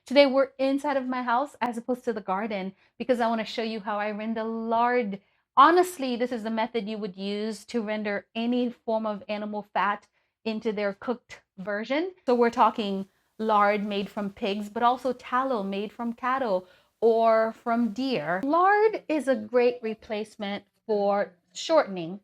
Today we're inside of my house as opposed to the garden because I want to show you how I render lard. Honestly, this is the method you would use to render any form of animal fat into their cooked version. So we're talking lard made from pigs, but also tallow made from cattle or from deer. Lard is a great replacement for shortening.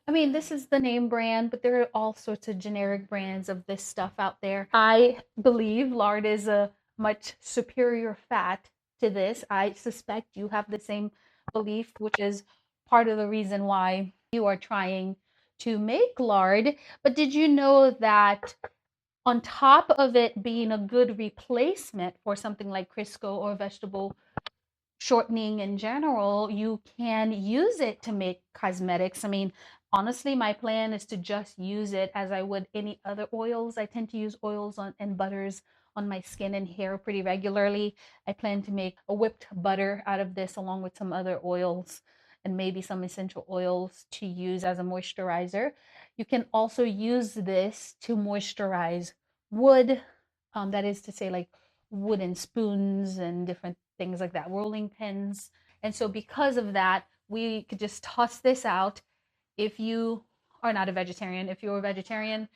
I mean, this is the name brand, but there are all sorts of generic brands of this stuff out there. I believe lard is a much superior fat to this. I suspect you have the same belief, which is part of the reason why you are trying to make lard. But did you know that on top of it being a good replacement for something like Crisco or vegetable shortening in general, you can use it to make cosmetics. I mean, honestly, my plan is to just use it as I would any other oils. I tend to use oils and butters on my skin and hair pretty regularly. I plan to make a whipped butter out of this along with some other oils and maybe some essential oils to use as a moisturizer. You can also use this to moisturize wood, that is to say, like wooden spoons and different things like that, rolling pins. And so because of that, we could just toss this out. If you are not a vegetarian, if you're a vegetarian,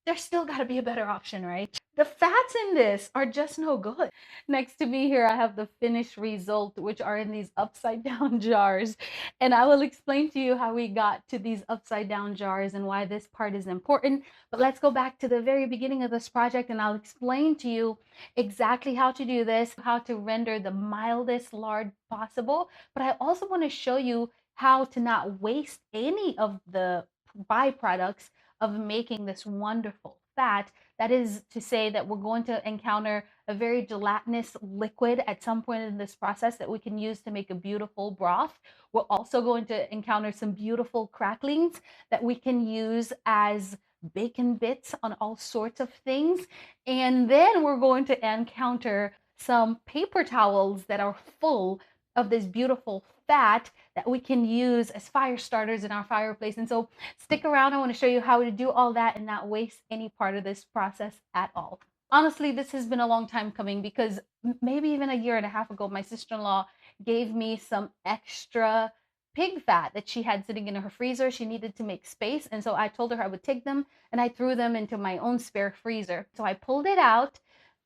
there's still got to be a better option, right? The fats in this are just no good. Next to me here, I have the finished result, which are in these upside down jars. And I will explain to you how we got to these upside down jars and why this part is important. But let's go back to the very beginning of this project and I'll explain to you exactly how to do this, how to render the mildest lard possible. But I also want to show you how to not waste any of the byproducts of making this wonderful fat. That is to say that we're going to encounter a very gelatinous liquid at some point in this process that we can use to make a beautiful broth. We're also going to encounter some beautiful cracklings that we can use as bacon bits on all sorts of things. And then we're going to encounter some paper towels that are full of this beautiful fat that we can use as fire starters in our fireplace. And so stick around. I want to show you how to do all that and not waste any part of this process at all. Honestly, this has been a long time coming because maybe even a year and a half ago, my sister-in-law gave me some extra pig fat that she had sitting in her freezer. She needed to make space. And so I told her I would take them and I threw them into my own spare freezer. So I pulled it out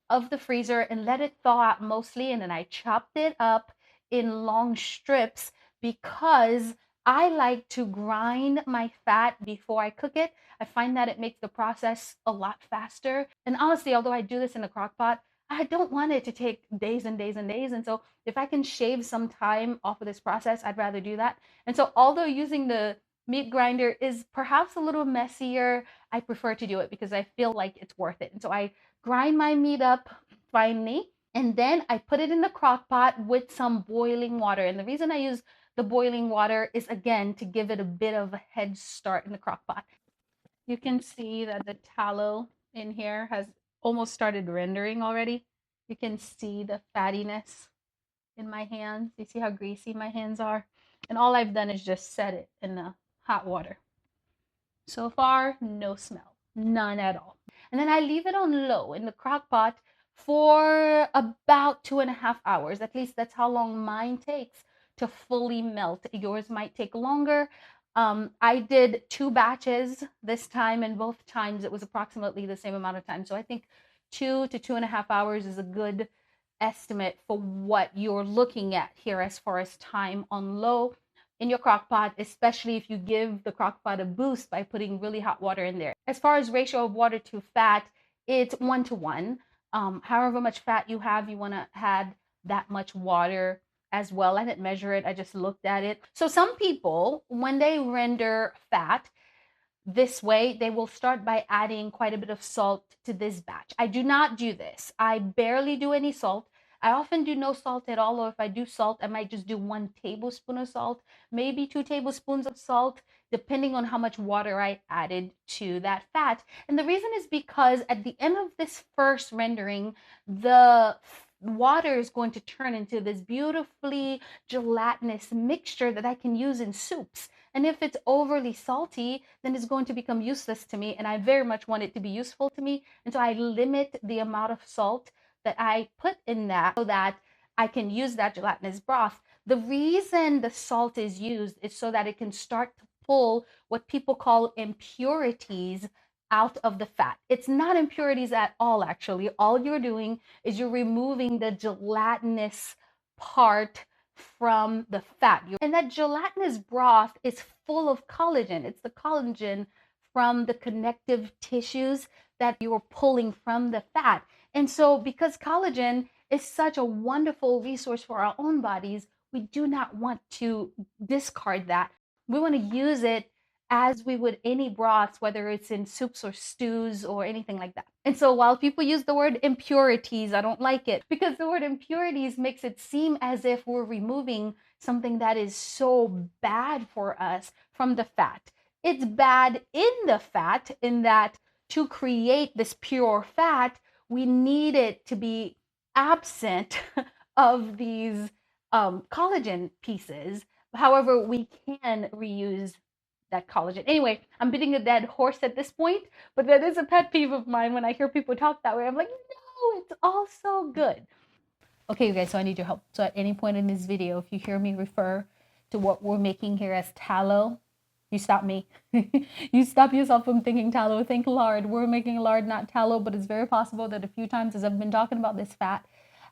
of the freezer and let it thaw out mostly. And then I chopped it up in long strips because I like to grind my fat before I cook it. I find that it makes the process a lot faster. And honestly, although I do this in a crock pot, I don't want it to take days and days and days. And so if I can shave some time off of this process, I'd rather do that. And so although using the meat grinder is perhaps a little messier, I prefer to do it because I feel like it's worth it. And so I grind my meat up finely, and then I put it in the crock pot with some boiling water. And the reason I use the boiling water is again to give it a bit of a head start in the crock pot. You can see that the tallow in here has almost started rendering already. You can see the fattiness in my hands. You see how greasy my hands are? And all I've done is just set it in the hot water. So far, no smell, none at all. And then I leave it on low in the crock pot for about 2.5 hours. At least that's how long mine takes to fully melt. Yours might take longer. I did 2 batches this time, and both times it was approximately the same amount of time. So I think 2 to 2.5 hours is a good estimate for what you're looking at here as far as time on low in your crock pot, especially if you give the crock pot a boost by putting really hot water in there. As far as ratio of water to fat, it's 1 to 1. However much fat you have, you want to add that much water as well. I didn't measure it, I just looked at it. So some people, when they render fat this way, they will start by adding quite a bit of salt to this batch. I do not do this. I barely do any salt. I often do no salt at all, or if I do salt, I might just do 1 tablespoon of salt, maybe 2 tablespoons of salt, depending on how much water I added to that fat. And the reason is because at the end of this first rendering, the water is going to turn into this beautifully gelatinous mixture that I can use in soups. And if it's overly salty, then it's going to become useless to me. And I very much want it to be useful to me. And so I limit the amount of salt that I put in that so that I can use that gelatinous broth. The reason the salt is used is so that it can start to pull what people call impurities out of the fat. It's not impurities at all, actually. All you're doing is you're removing the gelatinous part from the fat. And that gelatinous broth is full of collagen. It's the collagen from the connective tissues that you're pulling from the fat. And so, because collagen is such a wonderful resource for our own bodies, we do not want to discard that. We want to use it as we would any broths, whether it's in soups or stews or anything like that. And so while people use the word impurities, I don't like it because the word impurities makes it seem as if we're removing something that is so bad for us from the fat. It's bad in the fat in that to create this pure fat, we need it to be absent of these collagen pieces. However, we can reuse that collagen. Anyway, I'm beating a dead horse at this point, but that is a pet peeve of mine when I hear people talk that way. I'm like, no, it's all so good. Okay, you guys, so I need your help. So at any point in this video, if you hear me refer to what we're making here as tallow, you stop me. You stop yourself from thinking tallow. Think lard. We're making lard, not tallow, but it's very possible that a few times as I've been talking about this fat,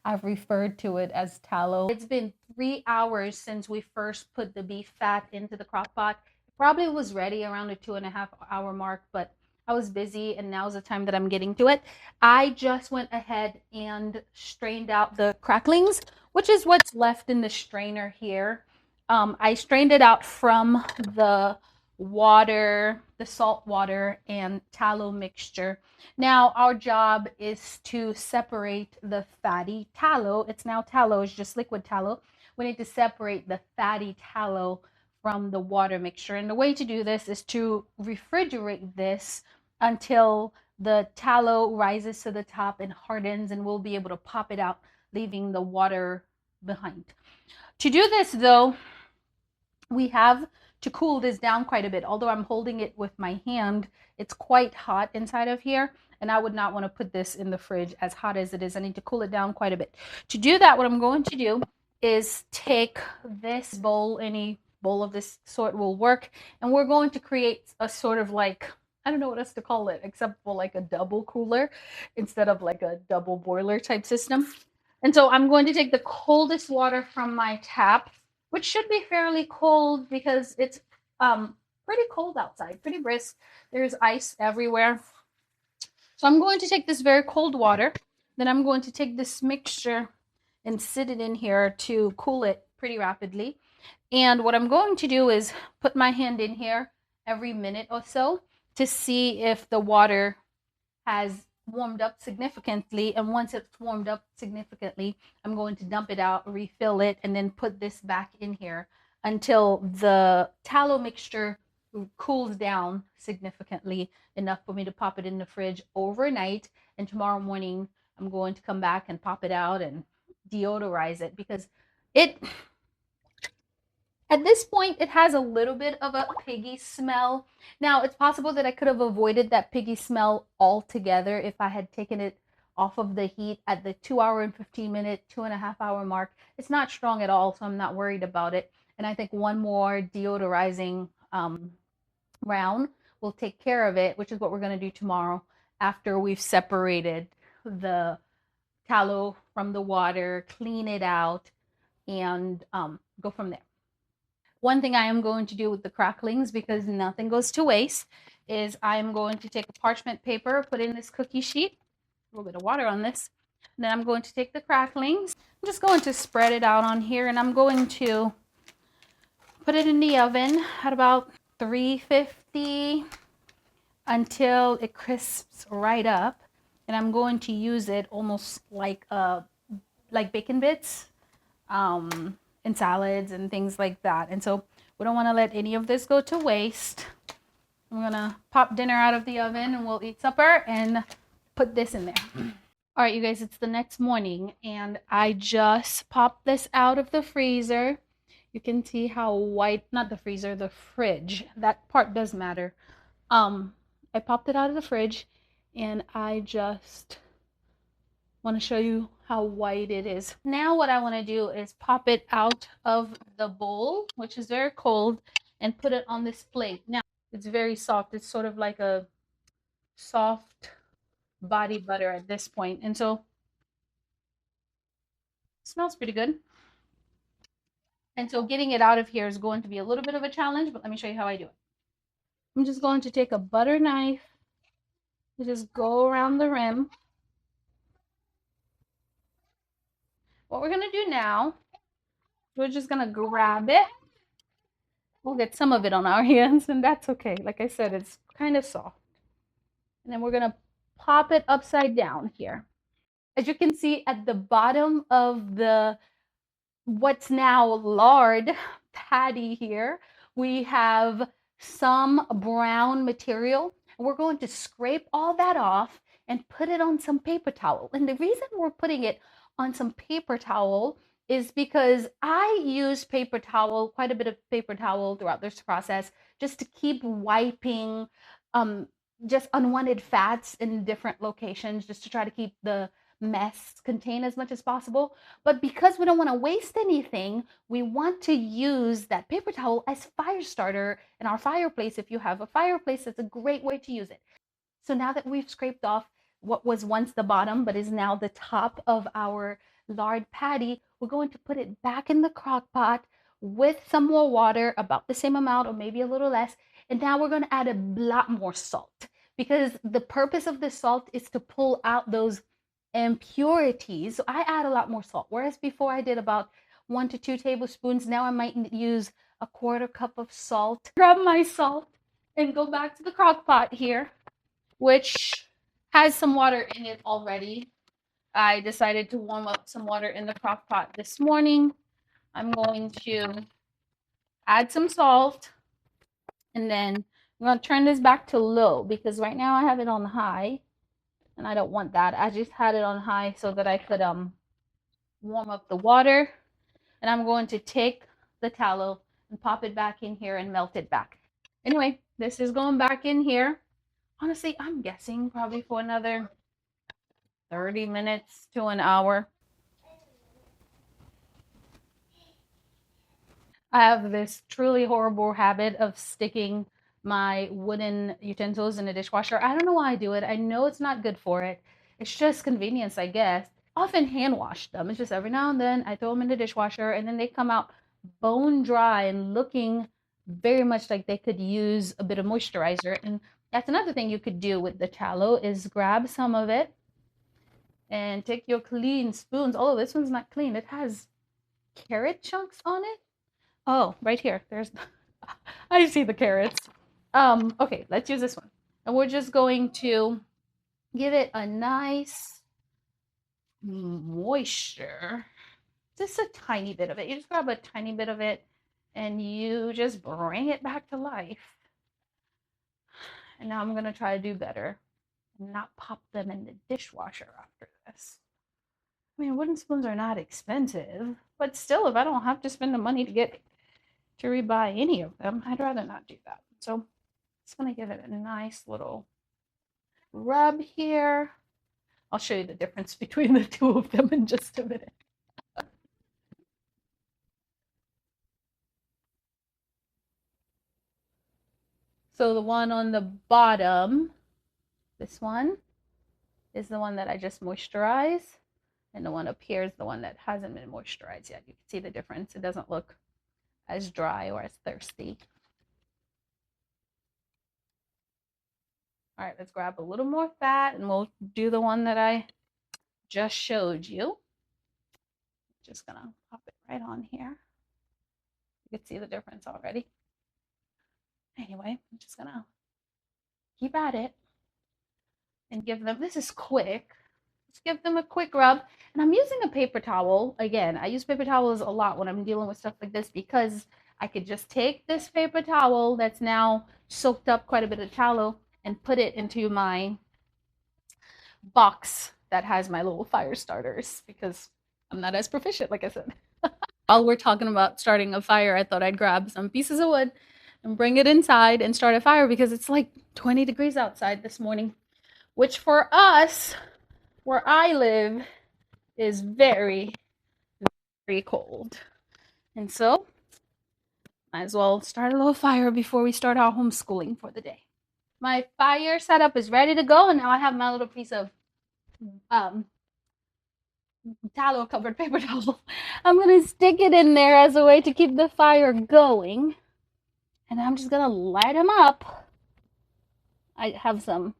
I've referred to it as tallow. It's been 3 hours since we first put the beef fat into the crock pot. It probably was ready around the 2.5 hour mark, but I was busy and now's the time that I'm getting to it. I just went ahead and strained out the cracklings, which is what's left in the strainer here. I strained it out from the water, the salt water and tallow mixture. Now our job is to separate the fatty tallow. It's now tallow, it's just liquid tallow. We need to separate the fatty tallow from the water mixture. And the way to do this is to refrigerate this until the tallow rises to the top and hardens, and we'll be able to pop it out, leaving the water behind. To do this though, we have to cool this down quite a bit. Although I'm holding it with my hand, it's quite hot inside of here, and I would not want to put this in the fridge as hot as it is. I need to cool it down quite a bit. To do that, what I'm going to do is take this bowl, any bowl of this sort will work, and we're going to create a sort of like, I don't know what else to call it except for like a double cooler instead of like a double boiler type system. And so I'm going to take the coldest water from my tap, which should be fairly cold because it's pretty cold outside, pretty brisk. There's ice everywhere. So I'm going to take this very cold water. Then I'm going to take this mixture and sit it in here to cool it pretty rapidly. And what I'm going to do is put my hand in here every minute or so to see if the water has warmed up significantly. And once it's warmed up significantly, I'm going to dump it out, refill it, and then put this back in here until the tallow mixture cools down significantly enough for me to pop it in the fridge overnight. And tomorrow morning, I'm going to come back and pop it out and deodorize it because at this point, it has a little bit of a piggy smell. Now, it's possible that I could have avoided that piggy smell altogether if I had taken it off of the heat at the 2 hour and 15 minute, 2.5 hour mark. It's not strong at all, so I'm not worried about it. And I think one more deodorizing round will take care of it, which is what we're going to do tomorrow after we've separated the tallow from the water, clean it out, and go from there. One thing I am going to do with the cracklings, because nothing goes to waste, is I'm going to take a parchment paper, put in this cookie sheet, a little bit of water on this, and then I'm going to take the cracklings. I'm just going to spread it out on here, and I'm going to put it in the oven at about 350 until it crisps right up. And I'm going to use it almost like bacon bits in salads and things like that. And so we don't want to let any of this go to waste. I'm gonna pop dinner out of the oven and we'll eat supper and put this in there. All right, you guys, it's the next morning and I just popped this out of the freezer. You can see how white, not the freezer, the fridge. That part does matter. I popped it out of the fridge and I just want to show you how white it is. Now what I want to do is pop it out of the bowl, which is very cold, and put it on this plate. Now it's very soft. It's sort of like a soft body butter at this point. And so it smells pretty good. And so getting it out of here is going to be a little bit of a challenge, but let me show you how I do it. I'm just going to take a butter knife and just go around the rim. What we're going to do now, we're just going to grab it. We'll get some of it on our hands, and that's okay. Like I said, it's kind of soft. And then we're going to pop it upside down here. As you can see at the bottom of the what's now lard patty here, we have some brown material. We're going to scrape all that off and put it on some paper towel. And the reason we're putting it on some paper towel is because I use paper towel, quite a bit of paper towel throughout this process, just to keep wiping just unwanted fats in different locations, just to try to keep the mess contained as much as possible. But because we don't want to waste anything, we want to use that paper towel as fire starter in our fireplace. If you have a fireplace, that's a great way to use it. So now that we've scraped off what was once the bottom but is now the top of our lard patty, we're going to put it back in the crock pot with some more water, about the same amount or maybe a little less. And now we're going to add a lot more salt, because the purpose of the salt is to pull out those impurities. So I add a lot more salt, whereas before I did about 1 to 2 tablespoons. Now I might use a 1/4 cup of salt. Grab my salt and go back to the crock pot here, which has some water in it already. I decided to warm up some water in the crock pot this morning. I'm going to add some salt, and then I'm going to turn this back to low, because right now I have it on high and I don't want that. I just had it on high so that I could warm up the water. And I'm going to take the tallow and pop it back in here and melt it back. Anyway, this is going back in here. Honestly, I'm guessing probably for another 30 minutes to an hour. I have this truly horrible habit of sticking my wooden utensils in a dishwasher. I don't know why I do it. I know it's not good for it. It's just convenience, I guess. Often hand wash them. It's just every now and then I throw them in the dishwasher and then they come out bone dry and looking very much like they could use a bit of moisturizer. And that's another thing you could do with the tallow, is grab some of it and take your clean spoons. Oh, this one's not clean. It has carrot chunks on it. Oh, right here. There's I see the carrots. Okay, let's use this one. And we're just going to give it a nice moisture. Just a tiny bit of it. You just grab a tiny bit of it and you just bring it back to life. And now I'm going to try to do better and not pop them in the dishwasher after this. I mean, wooden spoons are not expensive, but still, if I don't have to spend the money to rebuy any of them, I'd rather not do that. So I'm just going to give it a nice little rub here. I'll show you the difference between the two of them in just a minute. So the one on the bottom, this one, is the one that I just moisturized. And the one up here is the one that hasn't been moisturized yet. You can see the difference. It doesn't look as dry or as thirsty. All right, let's grab a little more fat and we'll do the one that I just showed you. Just gonna pop it right on here. You can see the difference already. Anyway, I'm just gonna keep at it and give them, this is quick. Just give them a quick rub. And I'm using a paper towel. Again, I use paper towels a lot when I'm dealing with stuff like this, because I could just take this paper towel that's now soaked up quite a bit of tallow and put it into my box that has my little fire starters, because I'm not as proficient, like I said. While we're talking about starting a fire, I thought I'd grab some pieces of wood and bring it inside and start a fire, because it's like 20 degrees outside this morning, which for us where I live is very, very cold. And so, might as well start a little fire before we start our homeschooling for the day. My fire setup is ready to go, and now I have my little piece of um, tallow covered paper towel. I'm gonna stick it in there as a way to keep the fire going, and I'm just gonna light them up. I have some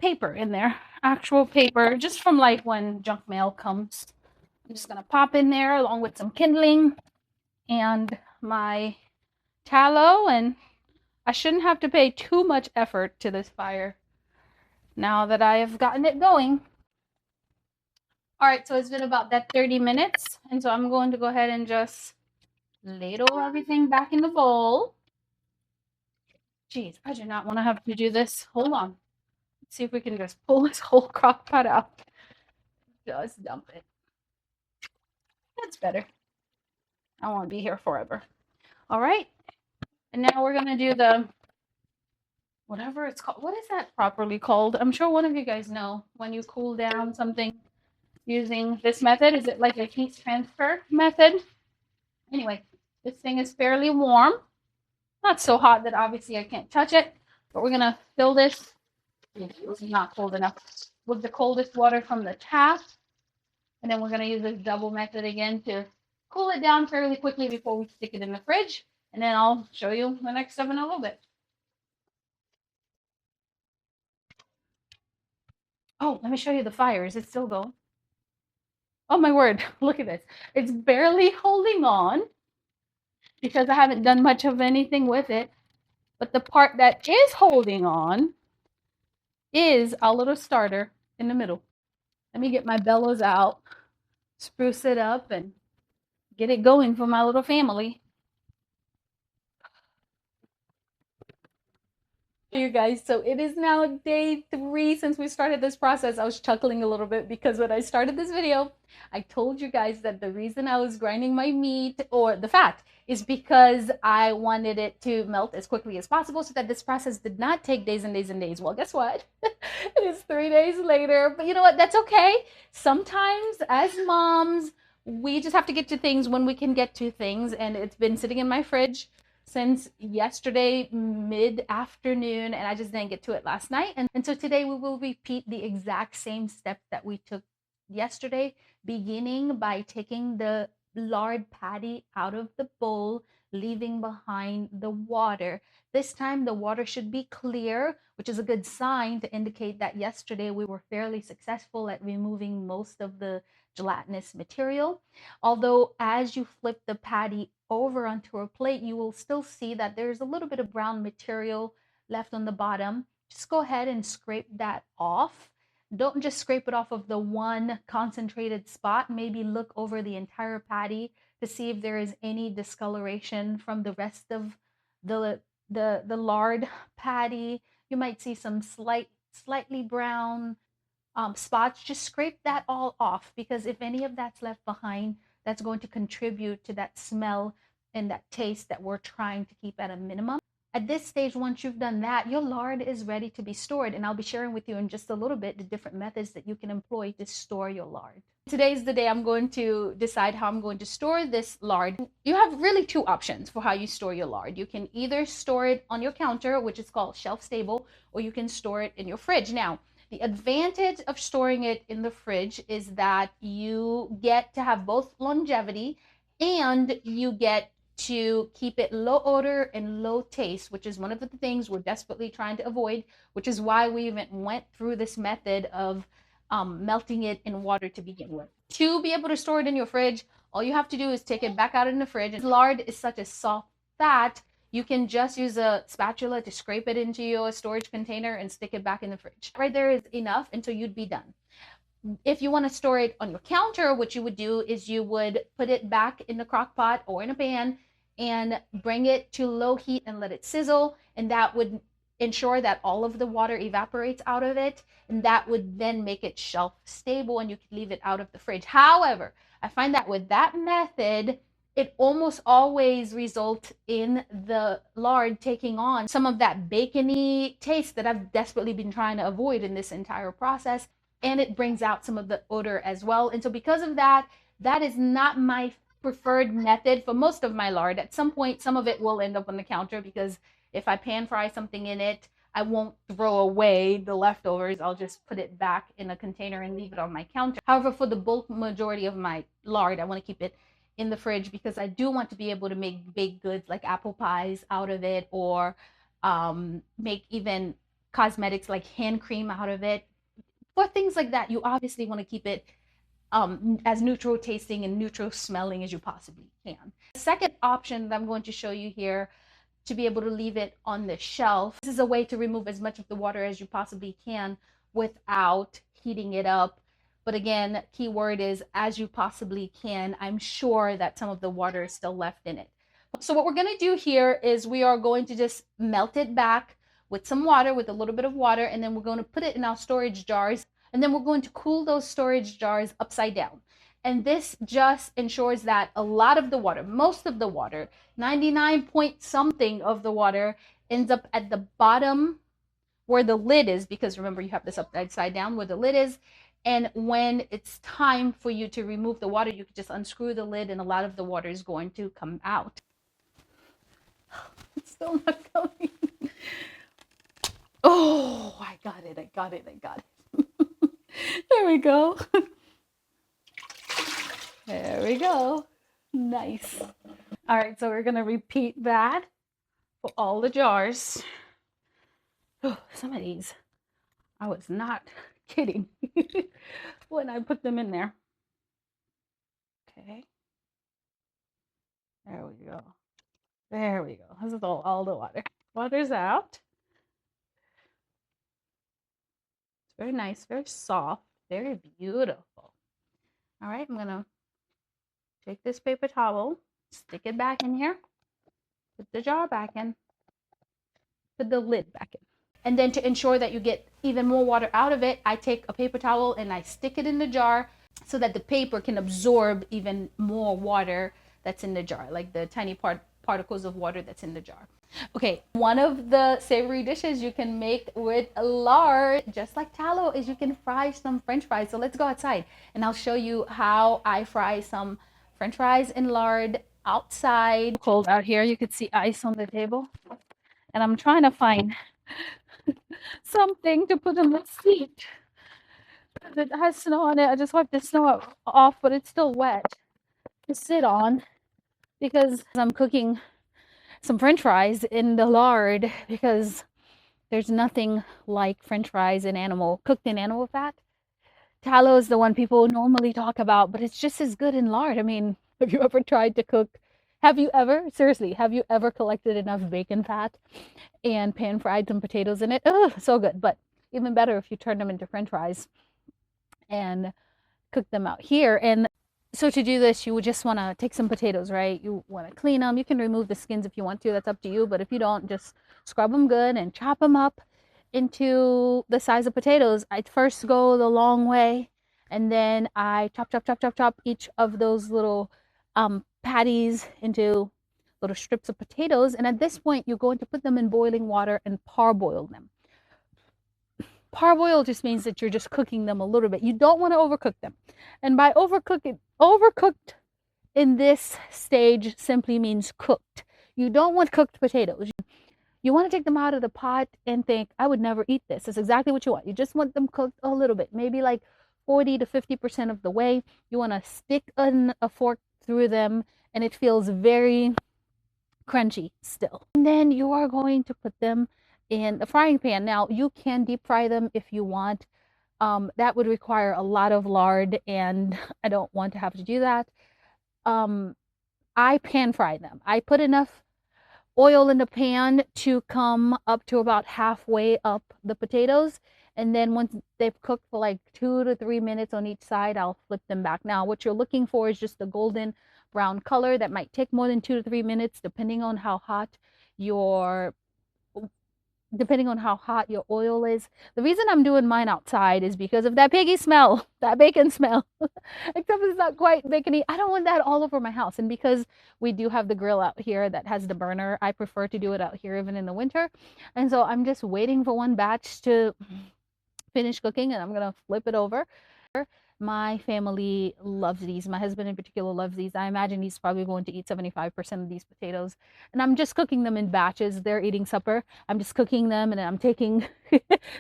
paper in there, actual paper, just from like when junk mail comes. I'm just gonna pop in there along with some kindling and my tallow, and I shouldn't have to pay too much effort to this fire now that I have gotten it going. All right, so it's been about that 30 minutes, and so I'm going to go ahead and just ladle everything back in the bowl. Jeez, I do not want to have to do this. Hold on. Let's see if we can just pull this whole crock pot out. Just dump it. That's better. I won't be here forever. All right. And now we're going to do the, whatever it's called. What is that properly called? I'm sure one of you guys know when you cool down something using this method. Is it like a heat transfer method? Anyway, this thing is fairly warm. Not so hot that obviously I can't touch it, but we're going to fill this. This is not cold enough. With the coldest water from the tap. And then we're going to use this double method again to cool it down fairly quickly before we stick it in the fridge. And then I'll show you the next step in a little bit. Oh, let me show you the fire. Is it still going? Oh my word, look at this. It's barely holding on because I haven't done much of anything with it. But the part that is holding on is our little starter in the middle. Let me get my bellows out, spruce it up, and get it going for my little family. You guys, so it is now day 3 since we started this process. I was chuckling a little bit because when I started this video, I told you guys that the reason I was grinding my meat or the fat is because I wanted it to melt as quickly as possible so that this process did not take days and days and days. Well, guess what? It is 3 days later, but you know what? That's okay. Sometimes as moms, we just have to get to things when we can get to things, and it's been sitting in my fridge since yesterday mid-afternoon, and I just didn't get to it last night. And so today we will repeat the exact same step that we took yesterday, beginning by taking the lard patty out of the bowl, leaving behind the water. This time the water should be clear, which is a good sign to indicate that yesterday we were fairly successful at removing most of the gelatinous material. Although as you flip the patty over onto a plate, you will still see that there's a little bit of brown material left on the bottom. Just go ahead and scrape that off. Don't just scrape it off of the one concentrated spot. Maybe look over the entire patty to see if there is any discoloration from the rest of the lard patty. You might see some slightly brown spots. Just scrape that all off, because if any of that's left behind, that's going to contribute to that smell and that taste that we're trying to keep at a minimum. At this stage, once you've done that, your lard is ready to be stored, and I'll be sharing with you in just a little bit the different methods that you can employ to store your lard. Today's the day I'm going to decide how I'm going to store this lard. You have really 2 options for how you store your lard. You can either store it on your counter, which is called shelf stable, or you can store it in your fridge. Now, the advantage of storing it in the fridge is that you get to have both longevity and you get to keep it low odor and low taste, which is one of the things we're desperately trying to avoid, which is why we even went through this method of melting it in water to begin with. To be able to store it in your fridge, all you have to do is take it back out in the fridge. Lard is such a soft fat, you can just use a spatula to scrape it into your storage container and stick it back in the fridge. Right there is enough until you'd be done. If you want to store it on your counter, what you would do is you would put it back in the crock pot or in a pan and bring it to low heat and let it sizzle, and that would ensure that all of the water evaporates out of it, and that would then make it shelf stable and you could leave it out of the fridge. However, I find that with that method, it almost always results in the lard taking on some of that bacony taste that I've desperately been trying to avoid in this entire process. And it brings out some of the odor as well. And so because of that, that is not my preferred method for most of my lard. At some point, some of it will end up on the counter because if I pan fry something in it, I won't throw away the leftovers. I'll just put it back in a container and leave it on my counter. However, for the bulk majority of my lard, I want to keep it in the fridge because I do want to be able to make baked goods like apple pies out of it, or make even cosmetics like hand cream out of it. For things like that, you obviously want to keep it as neutral tasting and neutral smelling as you possibly can. The second option that I'm going to show you here to be able to leave it on the shelf. This is a way to remove as much of the water as you possibly can without heating it up. But again, key word is as you possibly can. I'm sure that some of the water is still left in it. So what we're going to do here is we are going to just melt it back with some water, with a little bit of water, and then we're going to put it in our storage jars, and then we're going to cool those storage jars upside down. And this just ensures that a lot of the water, most of the water, 99 point something of the water ends up at the bottom where the lid is, because remember you have this upside down where the lid is. And when it's time for you to remove the water, you can just unscrew the lid and a lot of the water is going to come out. It's still not coming. Oh, I got it. There we go. There we go. Nice. All right, so we're going to repeat that for all the jars. Oh, some of these, I was not kidding when I put them in there. Okay. There we go. There we go. This is all the water. Water's out. It's very nice, very soft, very beautiful. All right, I'm going to take this paper towel, stick it back in here, put the jar back in, put the lid back in. And then to ensure that you get even more water out of it, I take a paper towel and I stick it in the jar so that the paper can absorb even more water that's in the jar, like the tiny particles of water that's in the jar. Okay, one of the savory dishes you can make with lard, just like tallow, is you can fry some French fries. So let's go outside and I'll show you how I fry some French fries in lard outside. Cold out here, you could see ice on the table. And I'm trying to find something to put in the seat. It has snow on it. I just wiped the snow off, but it's still wet to sit on because I'm cooking some French fries in the lard, because there's nothing like French fries cooked in animal fat. Tallow is the one people normally talk about, but it's just as good in lard. I mean, have you ever tried to cook? Seriously, have you ever collected enough bacon fat and pan fried some potatoes in it? Oh, so good. But even better if you turn them into French fries and cook them out here. And so to do this, you would just want to take some potatoes, right? You want to clean them. You can remove the skins if you want to. That's up to you. But if you don't, just scrub them good and chop them up into the size of potatoes. I first go the long way, and then I chop each of those little patties into little strips of potatoes. And at this point, you're going to put them in boiling water and parboil them. Parboil just means that you're just cooking them a little bit. You don't want to overcook them. And by overcooked in this stage simply means cooked. You don't want cooked potatoes. You want to take them out of the pot and think, I would never eat this. That's exactly what you want. You just want them cooked a little bit, maybe like 40 to 50% of the way. You want to stick a fork through them and it feels very crunchy still. And then you are going to put them in the frying pan. Now, you can deep fry them if you want. That would require a lot of lard, and I don't want to have to do that. I pan fry them. I put enough oil in the pan to come up to about halfway up the potatoes. And then once they've cooked for like 2 to 3 minutes on each side, I'll flip them back. Now, what you're looking for is just the golden brown color. That might take more than 2 to 3 minutes, depending on how hot your depending on how hot your oil is. The reason I'm doing mine outside is because of that piggy smell, that bacon smell. Except it's not quite bacony. I don't want that all over my house. And because we do have the grill out here that has the burner, I prefer to do it out here even in the winter. And so I'm just waiting for one batch to finish cooking and I'm gonna flip it over. My family loves these. My husband in particular loves these. I imagine he's probably going to eat 75% of these potatoes. And I'm just cooking them in batches. They're eating supper. I'm just cooking them and I'm taking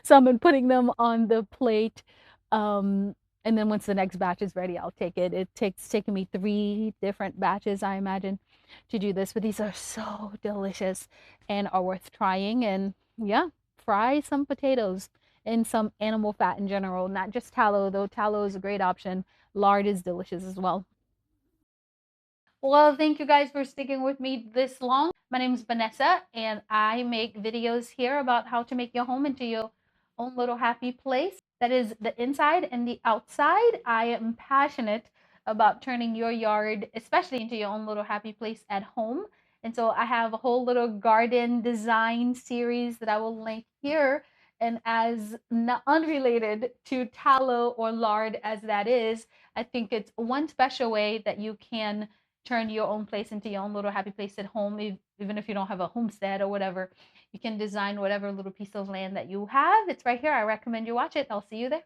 some and putting them on the plate. And then once the next batch is ready, I'll take it. It's taken me 3 different batches, I imagine, to do this. But these are so delicious and are worth trying. And yeah, fry some potatoes and some animal fat in general, not just tallow, though tallow is a great option. Lard is delicious as well. Well, thank you guys for sticking with me this long. My name is Vanessa, and I make videos here about how to make your home into your own little happy place. That is the inside and the outside. I am passionate about turning your yard, especially into your own little happy place at home. And so I have a whole little garden design series that I will link here. And as unrelated to tallow or lard as that is, I think it's one special way that you can turn your own place into your own little happy place at home, even if you don't have a homestead or whatever. You can design whatever little piece of land that you have. It's right here. I recommend you watch it. I'll see you there.